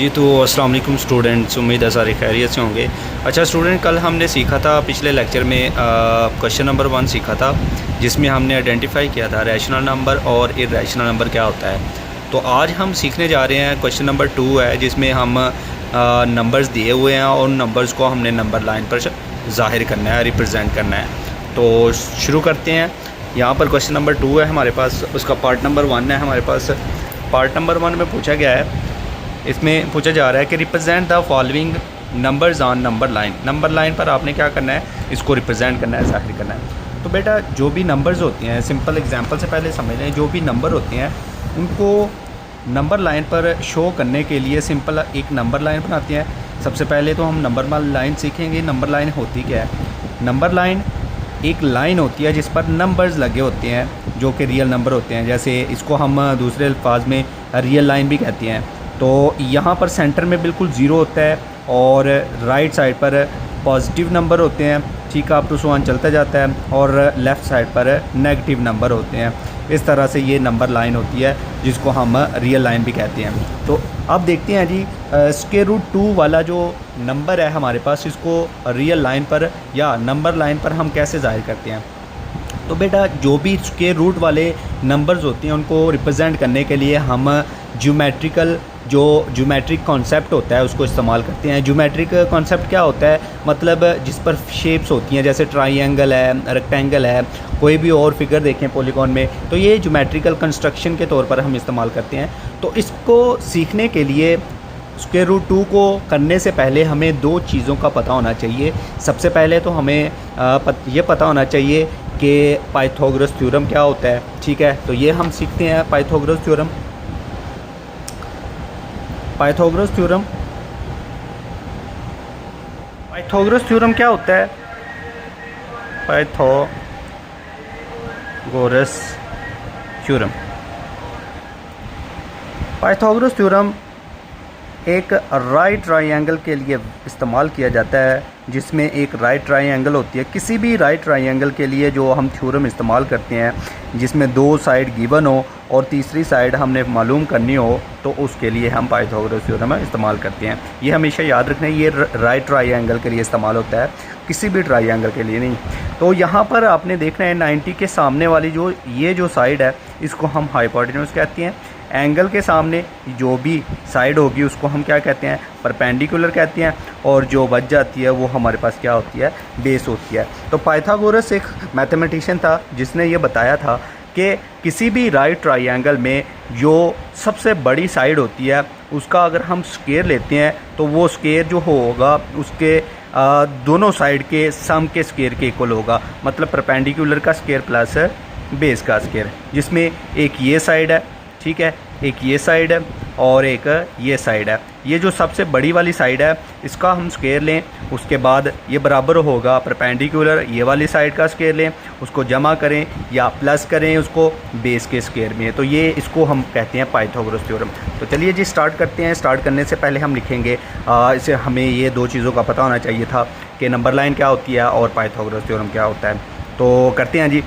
जी तो अस्सलाम वालेकुम स्टूडेंट्स, उम्मीद है सारे खैरियत से होंगे। अच्छा स्टूडेंट, कल हमने सीखा था पिछले लेक्चर में क्वेश्चन नंबर 1 सीखा था, जिसमें हमने आइडेंटिफाई किया था रैशनल नंबर और इर्रेशनल नंबर क्या होता है। तो आज हम सीखने जा रहे हैं क्वेश्चन नंबर 2 है, जिसमें हम नंबर्स दिए हुए हैं और नंबर्स को हमने नंबर लाइन पर ज़ाहिर करना है, रिप्रेजेंट करना है। तो शुरू करते हैं। यहाँ पर क्वेश्चन नंबर 2 है हमारे पास, उसका पार्ट नंबर 1 है हमारे पास। पार्ट नंबर 1 में पूछा गया है, इसमें पूछा जा रहा है कि represent the following numbers on number line. Number line पर आपने क्या करना है, इसको रिप्रेजेंट करना है, ज़ाहिर करना है। तो बेटा जो भी नंबर्स होते हैं, सिंपल एग्जांपल से पहले समझ लें, जो भी नंबर होते हैं उनको नंबर लाइन पर शो करने के लिए सिंपल एक नंबर लाइन बनाते हैं। सबसे पहले तो हम नंबर लाइन सीखेंगे। नंबर लाइन होती क्या है? नंबर लाइन एक लाइन होती है जिस पर नंबर्स लगे होते हैं जो कि रियल नंबर होते हैं। जैसे इसको हम दूसरे अल्फाज में रियल लाइन भी कहते हैं। तो यहाँ पर सेंटर में बिल्कुल ज़ीरो होता है और राइट साइड पर पॉजिटिव नंबर होते हैं, ठीक अप टू सो ऑन चलता जाता है, और लेफ़्ट साइड पर नेगेटिव नंबर होते हैं। इस तरह से ये नंबर लाइन होती है जिसको हम रियल लाइन भी कहते हैं। तो अब देखते हैं जी, स्क्वायर रूट 2 वाला जो नंबर है हमारे पास, इसको रियल लाइन पर या नंबर लाइन पर हम कैसे ज़ाहिर करते हैं। तो बेटा जो भी स्क्वायर रूट वाले नंबर्स होते हैं उनको रिप्रेजेंट करने के लिए हम ज्योमेट्रिक कॉन्सेप्ट होता है उसको इस्तेमाल करते हैं। ज्योमेट्रिक कॉन्सेप्ट क्या होता है? मतलब जिस पर शेप्स होती हैं, जैसे ट्राइंगल है, रेक्टेंगल है, कोई भी और फिगर देखें पॉलीगॉन में, तो ये ज्योमेट्रिकल कंस्ट्रक्शन के तौर पर हम इस्तेमाल करते हैं। तो इसको सीखने के लिए स्क्वायर रूट 2 को करने से पहले हमें दो चीज़ों का पता होना चाहिए। सबसे पहले तो हमें ये पता होना चाहिए कि पाइथागोरस थ्योरम क्या होता है। ठीक है, तो ये हम सीखते हैं पाइथागोरस थ्योरम। पाइथागोरस थ्योरम क्या होता है? पाइथागोरस थ्योरम एक राइट ट्रायंगल के लिए इस्तेमाल किया जाता है, जिसमें एक राइट ट्रायंगल होती है। किसी भी राइट ट्रायंगल के लिए जो हम थ्योरम इस्तेमाल करते हैं, जिसमें दो साइड गिवन हो और तीसरी साइड हमने मालूम करनी हो, तो उसके लिए हम पाइथागोरस थ्योरम इस्तेमाल करते हैं। ये हमेशा याद रखना है, ये राइट ट्रायंगल के लिए इस्तेमाल होता है, किसी भी ट्रायंगल के लिए नहीं। तो यहाँ पर आपने देखना है 90 के सामने वाली जो साइड है, इसको हम हाइपोटेन्यूज कहते हैं। एंगल के सामने जो भी साइड होगी उसको हम क्या कहते हैं? परपेंडिकुलर कहते हैं। और जो बच जाती है वो हमारे पास क्या होती है? बेस होती है। तो पाइथागोरस एक मैथमेटिशियन था जिसने ये बताया था कि किसी भी राइट ट्रायंगल में जो सबसे बड़ी साइड होती है उसका अगर हम स्क्वायर लेते हैं तो वो स्क्वायर जो होगा उसके दोनों साइड के सम के स्क्वायर के इक्वल होगा। मतलब परपेंडिकुलर का स्क्वायर प्लस बेस का स्क्वायर, जिसमें एक ये साइड है, ठीक है, एक ये साइड है और एक ये साइड है। ये जो सबसे बड़ी वाली साइड है इसका हम स्क्वायर लें, उसके बाद ये बराबर होगा परपेंडिकुलर ये वाली साइड का स्क्वायर लें, उसको जमा करें या प्लस करें उसको बेस के स्क्वायर में। तो ये इसको हम कहते हैं पाइथागोरस थ्योरम। तो चलिए जी स्टार्ट करते हैं। स्टार्ट करने से पहले हम लिखेंगे, इसे हमें ये दो चीज़ों का पता होना चाहिए था कि नंबर लाइन क्या होती है और पाइथागोरस थ्योरम क्या होता है। तो करते हैं जी।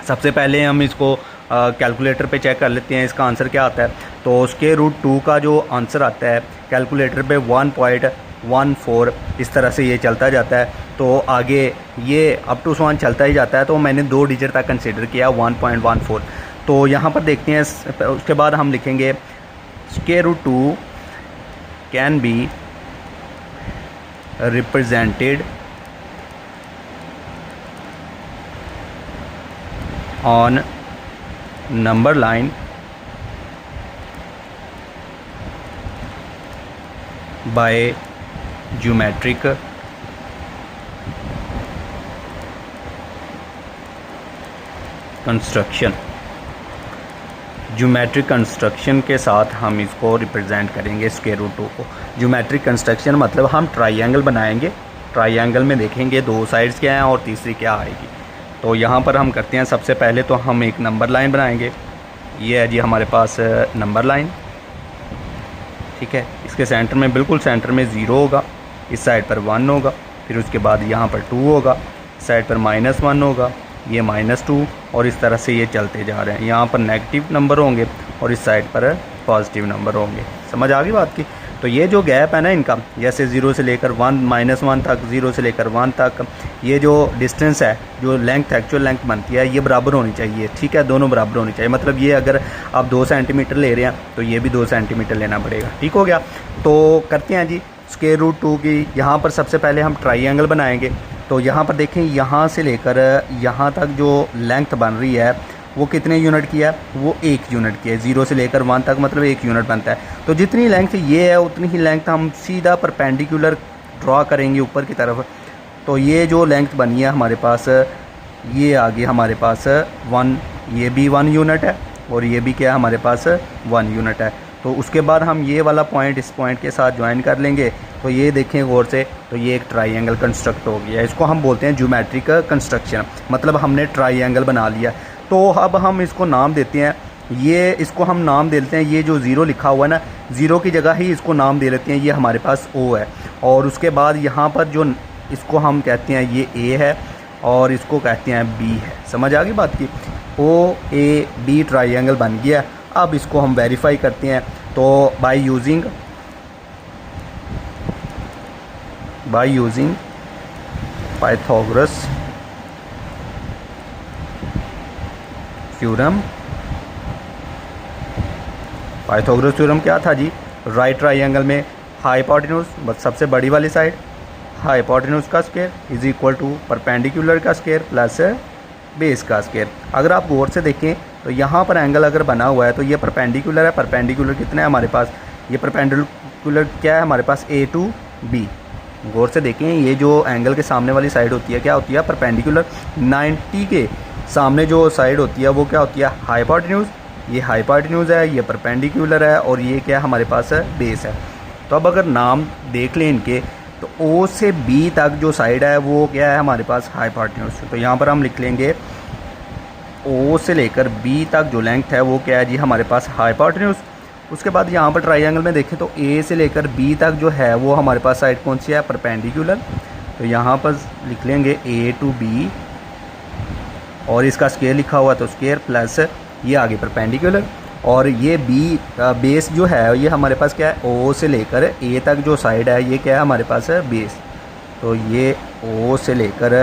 सबसे पहले हम इसको कैलकुलेटर पे चेक कर लेते हैं इसका आंसर क्या आता है। तो स्क्वायर रूट 2 का जो आंसर आता है कैलकुलेटर पे 1.14 इस तरह से ये चलता जाता है। तो आगे ये अप टू सो ऑन चलता ही जाता है। तो मैंने 2 डिजिट तक कंसिडर किया 1.14। तो यहाँ पर देखते हैं, उसके बाद हम लिखेंगे square root 2 can be represented on number line by geometric construction. Geometric construction के साथ हम इसको रिप्रेजेंट करेंगे स्क्वायर रूट 2 को। ज्योमेट्रिक कंस्ट्रक्शन मतलब हम ट्रायंगल बनाएंगे, ट्रायंगल में देखेंगे दो साइड्स क्या हैं और तीसरी क्या आएगी। तो यहाँ पर हम करते हैं, सबसे पहले तो हम एक नंबर लाइन बनाएंगे। ये है जी हमारे पास नंबर लाइन, ठीक है। इसके सेंटर में, बिल्कुल सेंटर में 0 होगा, इस साइड पर 1 होगा, फिर उसके बाद यहाँ पर 2 होगा, इस साइड पर -1 होगा, ये -2, और इस तरह से ये चलते जा रहे हैं। यहाँ पर नेगेटिव नंबर होंगे और इस साइड पर पॉजिटिव नंबर होंगे। समझ आ गई बात की? तो ये जो गैप है ना इनका, जैसे 0 से लेकर 1 -1 तक, 0 से लेकर 1 तक, ये जो डिस्टेंस है, जो लेंथ एक्चुअल लेंथ बनती है, ये बराबर होनी चाहिए। ठीक है, दोनों बराबर होनी चाहिए। मतलब ये अगर आप 2 सेंटीमीटर ले रहे हैं तो ये भी 2 सेंटीमीटर लेना पड़ेगा। ठीक हो गया। तो करते हैं जी √2 की। यहाँ पर सबसे पहले हम ट्राइंगल बनाएंगे। तो यहाँ पर देखें, यहाँ से लेकर यहाँ तक जो लेंथ बन रही है वो कितने यूनिट की है? वो 1 यूनिट की है। 0 से लेकर 1 तक मतलब 1 यूनिट बनता है। तो जितनी लेंथ ये है उतनी ही लेंथ हम सीधा परपेंडिकुलर ड्रॉ करेंगे ऊपर की तरफ। तो ये जो लेंथ बनी है हमारे पास, ये आगे हमारे पास 1, ये भी 1 यूनिट है और ये भी क्या है हमारे पास 1 यूनिट है। तो उसके बाद हम ये वाला पॉइंट इस पॉइंट के साथ ज्वाइन कर लेंगे। तो ये देखें गौर से, तो ये एक ट्राइंगल कंस्ट्रक्ट हो गया। इसको हम बोलते हैं ज्योमेट्रिक कंस्ट्रक्शन, मतलब हमने ट्राइंगल बना लिया। तो अब हम इसको नाम देते हैं, ये इसको हम नाम दे लेते हैं, ये जो 0 लिखा हुआ है ना, 0 की जगह ही इसको नाम दे लेते हैं, ये हमारे पास O है। और उसके बाद यहाँ पर जो इसको हम कहते हैं ये A है और इसको कहते हैं B है। समझ आ गई बात की? OAB ट्राइंगल बन गया। अब इसको हम वेरीफाई करते हैं। तो by using Pythagoras theorem. Pythagoras theorem क्या था जी? राइट ट्राइंगल में हाइपोटेन्यूज, बस सबसे बड़ी वाली साइड, हाइपोटेन्यूज का square is equal to perpendicular का स्क्वायर प्लस बेस का स्क्वायर। अगर आप गौर से देखें तो यहाँ पर एंगल अगर बना हुआ है तो ये परपेंडिकुलर है। परपेंडिकुलर कितना है हमारे पास? ये परपेंडिकुलर क्या है हमारे पास? A to B। गौर से देखें, ये जो एंगल के सामने वाली साइड होती है क्या होती है? परपेंडिकुलर। 90 के सामने जो साइड होती है वो क्या होती है? हाइपोटेन्यूज। ये हाइपोटेन्यूज है, ये परपेंडिकुलर है और ये क्या हमारे पास है? बेस है। तो अब अगर नाम देख लें इनके, तो O से B तक जो साइड है वो क्या है हमारे पास? हाइपोटेन्यूज। तो यहाँ पर हम लिख लेंगे O से लेकर B तक जो लेंथ है वो क्या है जी हमारे पास? हाइपोटेन्यूज। उसके बाद यहाँ पर ट्राइंगल में देखें तो A से लेकर B तक जो है वो हमारे पास साइड कौन सी है? परपेंडिकुलर। तो यहाँ पर लिख लेंगे A to B और इसका स्क्वायर लिखा हुआ तो स्क्वायर प्लस ये आगे परपेंडिकुलर। और ये बेस जो है ये हमारे पास क्या है? O से लेकर A तक जो साइड है ये क्या है हमारे पास? है बेस। तो ये O से लेकर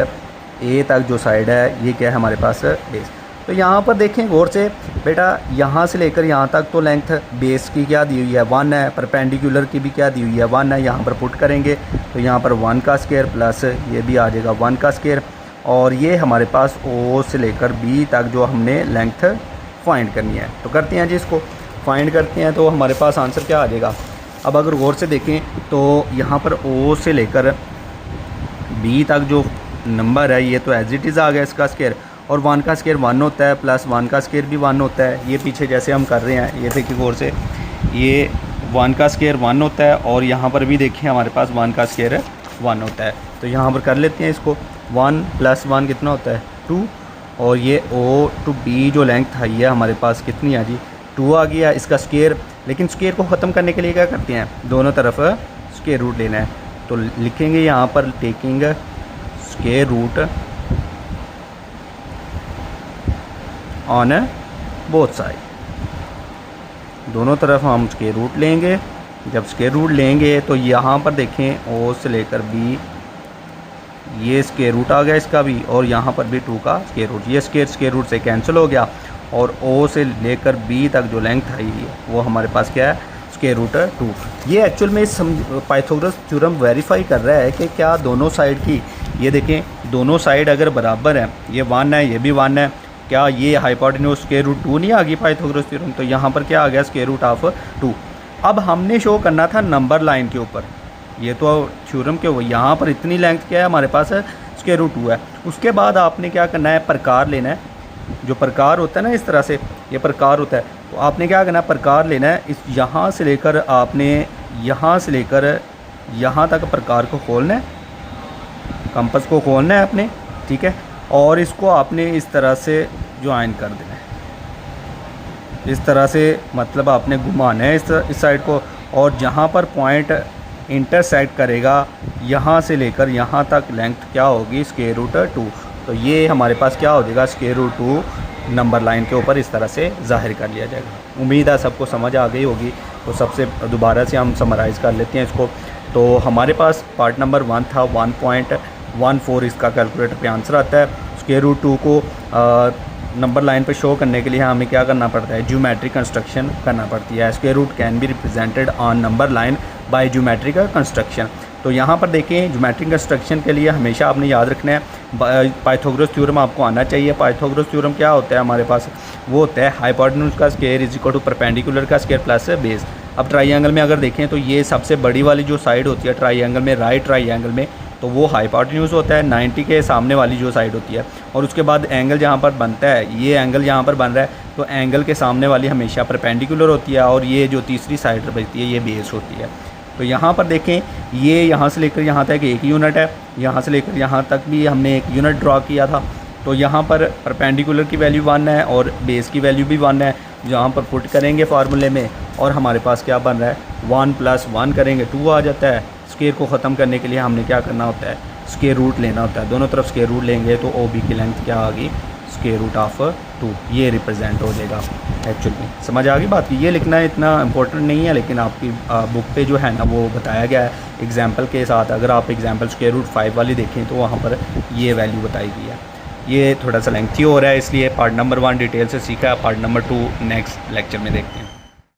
A तक जो साइड है ये क्या है हमारे पास? बेस। तो यहाँ पर देखें गौर से बेटा, यहाँ से लेकर यहाँ तक तो लेंथ बेस की क्या दी हुई है? 1 है। परपेंडिकुलर की भी क्या दी हुई है? 1 है। यहाँ पर पुट करेंगे तो यहाँ पर 1 का स्क्वायर प्लस ये भी आ जाएगा 1 का स्क्वायर। और ये हमारे पास O से लेकर B तक जो हमने लेंथ फाइंड करनी है। तो करते हैं जी, इसको फाइंड करते हैं। तो हमारे पास आंसर क्या आ जाएगा? अब अगर गौर से देखें तो यहाँ पर O से लेकर B तक जो नंबर है ये तो एज इट इज़ आ गया इसका स्क्वायर। और 1 का स्क्वायर 1 होता है प्लस 1 का स्क्वायर भी 1 होता है। ये पीछे जैसे हम कर रहे हैं, ये देखिए गौर से, ये 1 का स्क्वायर 1 होता है और यहाँ पर भी देखिए हमारे पास 1 का स्क्वायर 1 होता है। तो यहाँ पर कर लेते हैं इसको। 1 + 1 कितना होता है? 2। और ये O to B जो लेंथ है ये हमारे पास कितनी आ जी? 2 आ गया इसका स्क्वायर। लेकिन स्क्वायर को ख़त्म करने के लिए क्या करते हैं? दोनों तरफ स्क्वायर रूट लेना है। तो लिखेंगे यहाँ पर taking square root on both side. दोनों तरफ हम स्क्वायर रूट लेंगे। जब स्क्वायर रूट लेंगे तो यहाँ पर देखें O से लेकर B, ये स्क्वायर रूट आ गया इसका भी, और यहाँ पर भी 2 का स्क्वायर रूट। ये स्क्वायर रूट से कैंसिल हो गया और O से लेकर B तक जो लेंथ आई है वो हमारे पास क्या है? Square root 2। ये एक्चुअल में पाइथागोरस थ्योरम वेरीफाई कर रहा है कि क्या दोनों साइड की, ये देखें दोनों साइड अगर बराबर है, ये 1 है ये भी 1 है, क्या ये हाइपोटेन्यूज स्क्वायर रूट 2 नहीं आ गई पाइथागोरस थ्योरम? तो यहाँ पर क्या आ गया? Square root of 2। अब हमने शो करना था नंबर लाइन के ऊपर। ये तो थ्योरम के वो यहाँ पर इतनी लेंथ क्या है हमारे पास? स्क्वायर रूट 2 है। उसके बाद आपने क्या करना है? प्रकार लेना है। जो प्रकार होता है ना, इस तरह से ये प्रकार होता है, तो आपने क्या करना है? प्रकार लेना है। इस यहाँ से लेकर आपने यहाँ से लेकर यहाँ तक प्रकार को खोलना है, कंपास को खोलना है आपने, ठीक है। और इसको आपने इस तरह से ज्वाइन कर देना है, इस तरह से, मतलब आपने घुमाना है इस साइड को। और जहाँ पर पॉइंट इंटरसेक्ट करेगा यहाँ से लेकर यहाँ तक लेंथ क्या होगी? Square root 2। तो ये हमारे पास क्या हो जाएगा? स्क्वायर रूट 2 नंबर लाइन के ऊपर इस तरह से ज़ाहिर कर लिया जाएगा। उम्मीद है सबको समझ आ गई होगी। तो सबसे दोबारा से हम समराइज़ कर लेते हैं इसको। तो हमारे पास पार्ट नंबर 1 था 1.14 इसका कैलकुलेटर पे आंसर आता है। स्क्वायर रूट 2 को नंबर लाइन पे शो करने के लिए हमें क्या करना पड़ता है, ज्योमेट्रिक कंस्ट्रक्शन करना पड़ती है। Square root can be represented on number line by geometric construction. तो यहाँ पर देखें ज्योमेट्रिक कंस्ट्रक्शन के लिए हमेशा आपने याद रखना है पाइथागोरस थ्योरम आपको आना चाहिए। पाइथागोरस थ्योरम क्या होता है हमारे पास, वो होता है हाइपोटेन्यूज का square is equal to perpendicular का स्क्वायर प्लस बेस। अब ट्राइंगल में अगर देखें तो ये सबसे बड़ी वाली जो साइड होती है ट्राइंगल में, राइट ट्राइंगल में, तो वो हाइपोटेन्यूज होता है 90 के सामने वाली जो साइड होती है। और उसके बाद एंगल जहाँ पर बनता है, ये एंगल जहाँ पर बन रहा है तो एंगल के सामने वाली हमेशा परपेंडिकुलर होती है और ये जो तीसरी साइड बचती है ये बेस होती है। तो यहाँ पर देखें ये यहाँ से लेकर यहाँ तक एक यूनिट है, यहाँ से लेकर यहाँ तक भी हमने एक यूनिट ड्रॉ किया था। तो यहाँ पर परपेंडिकुलर की वैल्यू 1 है और बेस की वैल्यू भी 1 है। जहाँ पर पुट करेंगे फार्मूले में और हमारे पास क्या बन रहा है, 1 + 1 करेंगे 2 आ जाता है। स्क्वायर को ख़त्म करने के लिए हमने क्या करना होता है, स्क्वायर रूट लेना होता है। दोनों तरफ स्क्वायर रूट लेंगे तो ओ बी की लेंथ क्या आ गई, स्क्वायर रूट ऑफ 2, ये रिप्रेजेंट हो जाएगा। एक्चुअली समझ आ गई बात की। ये लिखना इतना इंपॉर्टेंट नहीं है, लेकिन आपकी बुक पे जो है ना वो बताया गया है एग्जाम्पल के साथ। अगर आप एग्जाम्पल स्क्वायर रूट 5 वाली देखें तो वहाँ पर ये वैल्यू बताई गई है। ये थोड़ा सा लेंथी हो रहा है, इसलिए पार्ट नंबर 1 डिटेल से सीखा है, पार्ट नंबर 2 नेक्स्ट लेक्चर में देखते हैं।